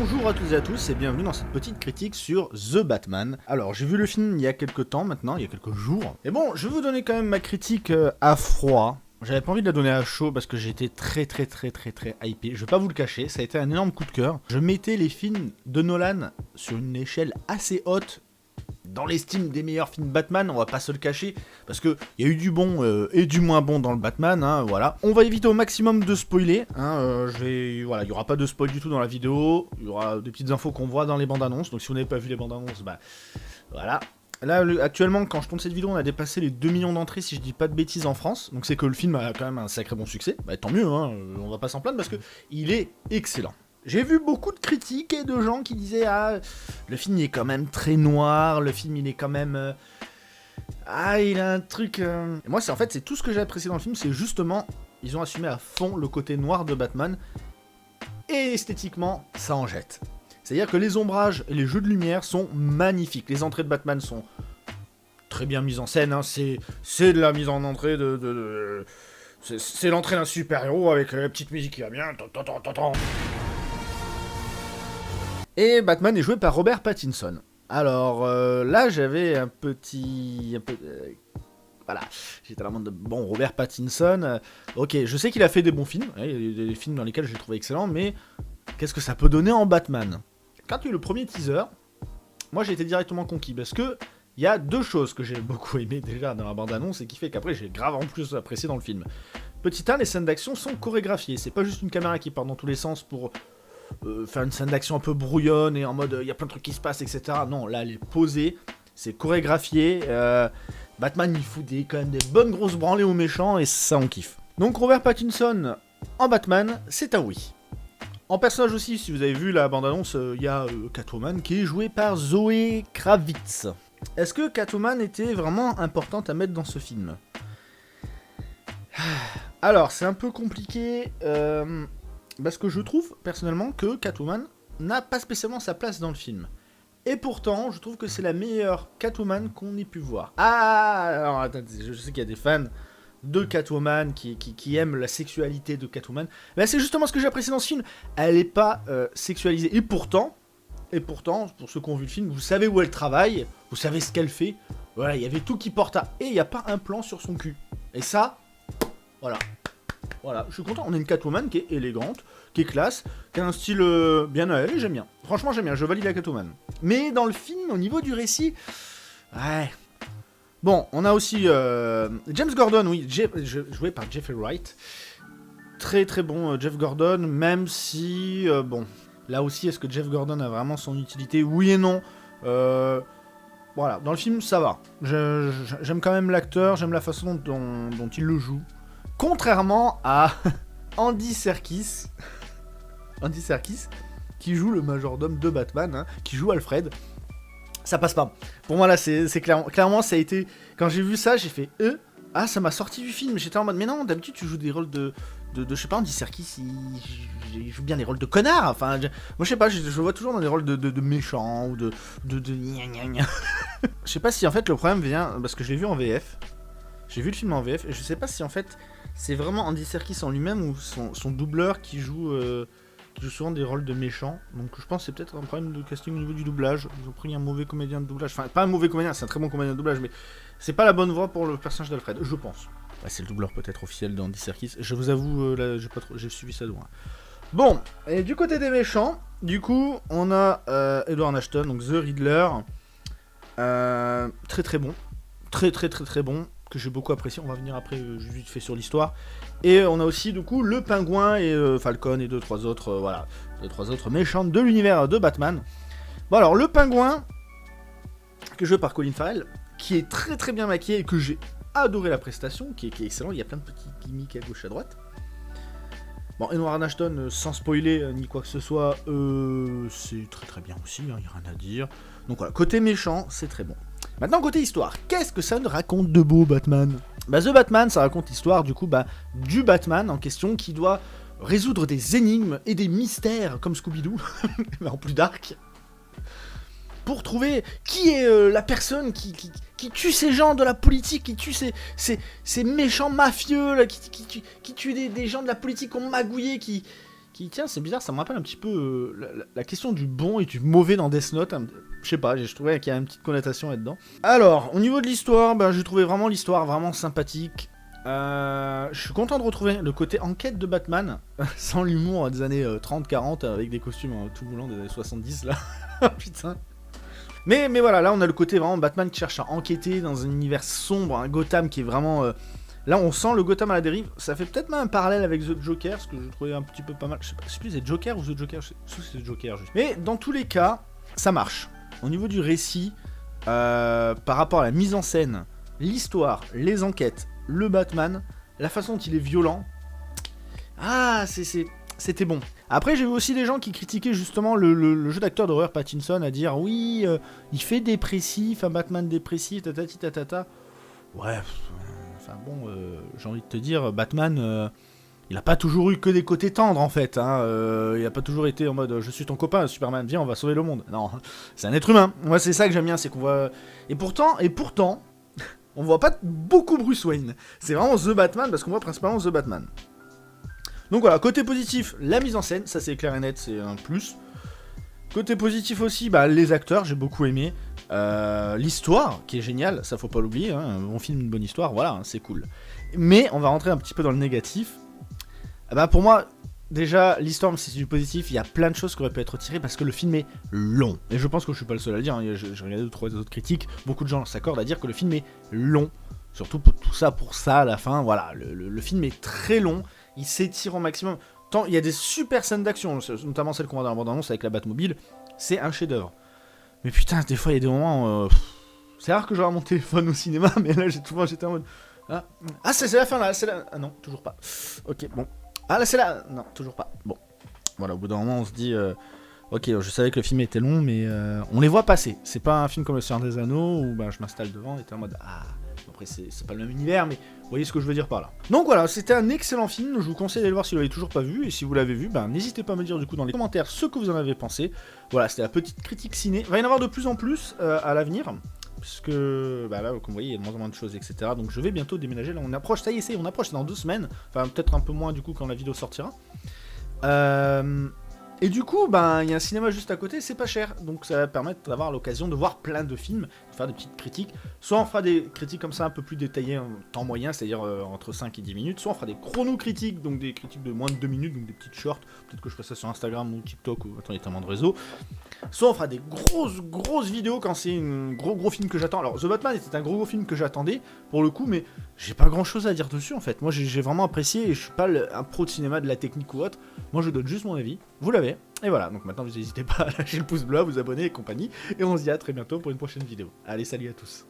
Bonjour à toutes et à tous et bienvenue dans cette petite critique sur The Batman. Alors j'ai vu le film il y a quelques temps maintenant, il y a quelques jours. Et bon, je vais vous donner quand même ma critique à froid. J'avais pas envie de la donner à chaud parce que j'étais très hypé. Je vais pas vous le cacher, ça a été un énorme coup de cœur. Je mettais les films de Nolan sur une échelle assez haute. Dans l'estime des meilleurs films Batman, on va pas se le cacher, parce que il y a eu du bon et du moins bon dans le Batman, hein, voilà. On va éviter au maximum de spoiler, hein, voilà, il y aura pas de spoil du tout dans la vidéo, il y aura des petites infos qu'on voit dans les bandes annonces, donc si vous n'avez pas vu les bandes annonces, bah voilà. Là, actuellement, quand je tourne cette vidéo, on a dépassé les 2 millions d'entrées, si je dis pas de bêtises, en France, donc c'est que le film a quand même un sacré bon succès, bah tant mieux, hein, on va pas s'en plaindre, parce que il est excellent. J'ai vu beaucoup de critiques et de gens qui disaient « Ah, le film il est quand même très noir, le film il est quand même... Ah, il a un truc... Et moi, c'est tout ce que j'ai apprécié dans le film, c'est justement, ils ont assumé à fond le côté noir de Batman, et esthétiquement, ça en jette. C'est-à-dire que les ombrages et les jeux de lumière sont magnifiques, les entrées de Batman sont très bien mises en scène, hein. C'est de la mise en entrée c'est l'entrée d'un super-héros avec la petite musique qui va bien... Et Batman est joué par Robert Pattinson. Alors là, j'avais voilà, j'étais à la mode de... Bon, Robert Pattinson, ok, je sais qu'il a fait des bons films, il y a des films dans lesquels je l'ai trouvé excellent, mais qu'est-ce que ça peut donner en Batman? Quand tu as eu le premier teaser, moi j'ai été directement conquis, parce que il y a deux choses que j'ai beaucoup aimé déjà dans la bande-annonce, et qui fait qu'après j'ai grave en plus apprécié dans le film. Petit 1, les scènes d'action sont chorégraphiées, c'est pas juste une caméra qui part dans tous les sens pour... faire une scène d'action un peu brouillonne et en mode il y a plein de trucs qui se passent, etc. Non, là elle est posée, c'est chorégraphié. Batman il fout quand même des bonnes grosses branlées aux méchants et ça on kiffe. Donc Robert Pattinson en Batman, c'est un oui. En personnage aussi, si vous avez vu la bande-annonce, il y a Catwoman qui est jouée par Zoé Kravitz. Est-ce que Catwoman était vraiment importante à mettre dans ce film? Alors c'est un peu compliqué. Parce que je trouve, personnellement, que Catwoman n'a pas spécialement sa place dans le film. Et pourtant, je trouve que c'est la meilleure Catwoman qu'on ait pu voir. Ah, alors attendez, je sais qu'il y a des fans de Catwoman qui aiment la sexualité de Catwoman. Mais c'est justement ce que j'ai apprécié dans ce film. Elle n'est pas sexualisée. Et pourtant, pour ceux qui ont vu le film, vous savez où elle travaille, vous savez ce qu'elle fait. Voilà, il y avait tout qui porte à... Et il n'y a pas un plan sur son cul. Et ça, voilà. Voilà, je suis content, on a une Catwoman qui est élégante, qui est classe, qui a un style bien à elle, et j'aime bien. Franchement, j'aime bien, je valide la Catwoman. Mais dans le film, au niveau du récit... Ouais... Bon, on a aussi James Gordon, oui, joué par Jeffrey Wright. Très bon Jeff Gordon, même si... bon, là aussi, est-ce que Jeff Gordon a vraiment son utilité? Oui et non. Voilà, dans le film, ça va. J'aime quand même l'acteur, j'aime la façon dont il le joue. Contrairement à Andy Serkis, qui joue le majordome de Batman, hein, qui joue Alfred, ça passe pas. Pour moi là, c'est clairement ça a été... Quand j'ai vu ça, j'ai fait ah, ça m'a sorti du film. J'étais en mode, mais non, d'habitude tu joues des rôles de je sais pas, Andy Serkis, il joue bien des rôles de connard. Enfin, moi je sais pas, je le vois toujours dans des rôles de méchants ou de gna gna gna. Je sais pas si en fait le problème vient parce que je l'ai vu en VF. J'ai vu le film en VF et je sais pas si en fait c'est vraiment Andy Serkis en lui-même ou son doubleur qui joue souvent des rôles de méchants. Donc je pense que c'est peut-être un problème de casting au niveau du doublage. Ils ont pris un mauvais comédien de doublage. Enfin, pas un mauvais comédien, c'est un très bon comédien de doublage, mais c'est pas la bonne voix pour le personnage d'Alfred, je pense. Ouais, c'est le doubleur peut-être officiel d'Andy Serkis. Je vous avoue, là, j'ai suivi ça de loin. Bon, et du côté des méchants, du coup, on a Edward Ashton, donc The Riddler. Très bon. Très bon. Que j'ai beaucoup apprécié, on va venir après vite fait sur l'histoire. Et on a aussi du coup le Pingouin et Falcon et deux trois autres méchants de l'univers de Batman. Bon alors le Pingouin, que joué par Colin Farrell, qui est très bien maquillé et que j'ai adoré la prestation, qui est excellent, il y a plein de petits gimmicks à gauche à droite. Bon, Edward Ashton, sans spoiler ni quoi que ce soit, c'est très bien aussi, il n'y a rien à dire. Donc voilà, côté méchant, c'est très bon. Maintenant, côté histoire, qu'est-ce que ça nous raconte de beau, Batman? Bah, The Batman, ça raconte l'histoire, du coup, du Batman en question qui doit résoudre des énigmes et des mystères comme Scooby-Doo, mais en plus dark, pour trouver qui est la personne qui tue ces gens de la politique, qui tue ces méchants mafieux, là, qui tuent des gens de la politique qu'on magouillé, qui tiens, c'est bizarre, ça me rappelle un petit peu la question du bon et du mauvais dans Death Note. Je sais pas, je trouvais qu'il y a une petite connotation là-dedans. Alors, au niveau de l'histoire, bah, j'ai trouvé vraiment l'histoire vraiment sympathique. Je suis content de retrouver le côté enquête de Batman, sans l'humour des années 30-40, avec des costumes tout moulants des années 70, là. Putain. Mais voilà, là on a le côté vraiment Batman qui cherche à enquêter dans un univers sombre, un Gotham qui est vraiment... Là on sent le Gotham à la dérive, ça fait peut-être même un parallèle avec The Joker, ce que je trouvais un petit peu pas mal. Je sais plus si c'est Joker ou The Joker, je sais plus si c'est Joker juste. Mais dans tous les cas, ça marche. Au niveau du récit, par rapport à la mise en scène, l'histoire, les enquêtes, le Batman, la façon dont il est violent, c'était bon. Après, j'ai vu aussi des gens qui critiquaient justement le jeu d'acteur de Robert Pattinson, à dire oui, il fait dépressif, un Batman dépressif, tatati tatata. Ouais, enfin bon, j'ai envie de te dire, Batman, il a pas toujours eu que des côtés tendres en fait. Hein, il a pas toujours été en mode je suis ton copain, Superman, viens, on va sauver le monde. Non, c'est un être humain. Moi, c'est ça que j'aime bien, c'est qu'on voit. Et pourtant, on voit pas beaucoup Bruce Wayne. C'est vraiment The Batman parce qu'on voit principalement The Batman. Donc voilà, côté positif, la mise en scène, ça c'est clair et net, c'est un plus. Côté positif aussi, bah, les acteurs, j'ai beaucoup aimé. L'histoire, qui est géniale, ça faut pas l'oublier, hein, un bon film, une bonne histoire, voilà, hein, c'est cool. Mais on va rentrer un petit peu dans le négatif. Bah, pour moi, déjà, l'histoire, c'est du positif, il y a plein de choses qui auraient pu être retirées parce que le film est long. Et je pense que je suis pas le seul à le dire, hein, j'ai regardé 2 ou 3 autres critiques, beaucoup de gens s'accordent à dire que le film est long. Surtout pour tout ça, à la fin, voilà, le film est très long. Il s'étire au maximum. Tant, il y a des super scènes d'action, notamment celle qu'on voit dans la bande-annonce avec la Batmobile. C'est un chef-d'œuvre. Mais putain, des fois, il y a des moments... c'est rare que je regarde mon téléphone au cinéma, mais là, j'étais en mode... Ah, c'est la fin, là, c'est la... Ah non, toujours pas. Ok, bon. Ah, là, c'est la... Non, toujours pas. Bon. Voilà, au bout d'un moment, on se dit... Ok, je savais que le film était long, mais on les voit passer. C'est pas un film comme Le Seigneur des Anneaux, où bah, je m'installe devant et t'es en mode... Ah... Après, c'est pas le même univers, mais vous voyez ce que je veux dire par là. Donc voilà, c'était un excellent film, je vous conseille d'aller le voir si vous l'avez toujours pas vu, et si vous l'avez vu, ben, n'hésitez pas à me dire du coup dans les commentaires ce que vous en avez pensé. Voilà, c'était la petite critique ciné. Il va y en avoir de plus en plus à l'avenir, puisque bah là, comme vous voyez, il y a de moins en moins de choses, etc. Donc je vais bientôt déménager, là on approche, ça y est, on approche, c'est dans 2 semaines, enfin peut-être un peu moins du coup quand la vidéo sortira. Et du coup, ben, il y a un cinéma juste à côté, c'est pas cher, donc ça va permettre d'avoir l'occasion de voir plein de films, de faire des petites critiques. Soit on fera des critiques comme ça un peu plus détaillées en temps moyen, c'est-à-dire entre 5 et 10 minutes, soit on fera des chrono-critiques, donc des critiques de moins de 2 minutes, donc des petites shorts, peut-être que je ferai ça sur Instagram ou TikTok, ou attends, il y a tellement de réseaux. Soit on fera des grosses vidéos quand c'est un gros film que j'attends. Alors The Batman était un gros film que j'attendais, pour le coup, mais j'ai pas grand-chose à dire dessus en fait. Moi j'ai vraiment apprécié, et je suis pas un pro de cinéma, de la technique ou autre, moi je donne juste mon avis, vous l'avez. Et voilà, donc maintenant vous n'hésitez pas à lâcher le pouce bleu, à vous abonner et compagnie, et on se dit à très bientôt pour une prochaine vidéo. Allez, salut à tous.